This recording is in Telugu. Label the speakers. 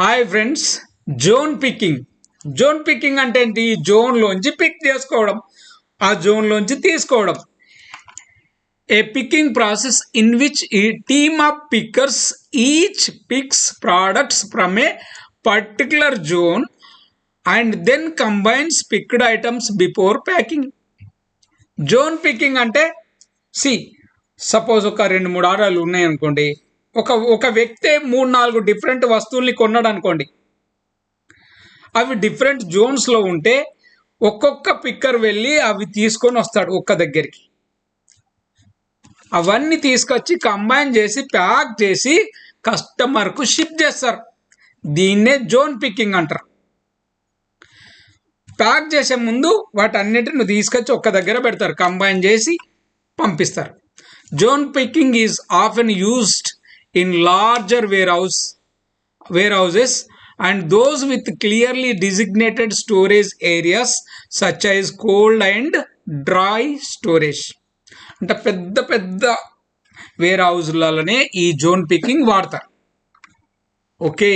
Speaker 1: హాయ్ ఫ్రెండ్స్, జోన్ పికింగ్ అంటే ఏంటి? జోన్లోంచి పిక్ చేసుకోవడం, ఆ జోన్లోంచి తీసుకోవడం. A picking process in which a team of pickers each picks products from a particular zone and then combines picked items before packing. Zone picking అంటే సపోజ్ ఒక 2-3 ఆర్డర్లు ఉన్నాయనుకోండి. ఒక వ్యక్తి 3-4 డిఫరెంట్ వస్తువుల్ని కొన్నాడు అనుకోండి. అవి డిఫరెంట్ జోన్స్లో ఉంటే ఒక్కొక్క పిక్కర్ వెళ్ళి అవి తీసుకొని వస్తాడు ఒక్క దగ్గరికి. అవన్నీ తీసుకొచ్చి కంబైన్ చేసి ప్యాక్ చేసి కస్టమర్కు షిప్ చేస్తారు. దీన్నే జోన్ పికింగ్ అంటారు. ప్యాక్ చేసే ముందు వాటన్నిటిని తీసుకొచ్చి ఒక్క దగ్గర పెడతారు, కంబైన్ చేసి పంపిస్తారు. Zone picking is often used in larger warehouses and those with clearly designated storage areas such as cold and dry storage. అంటే పెద్ద వేర్ హౌస్లలోనే ఈ జోన్ పికింగ్ వాడతారు. ఓకే.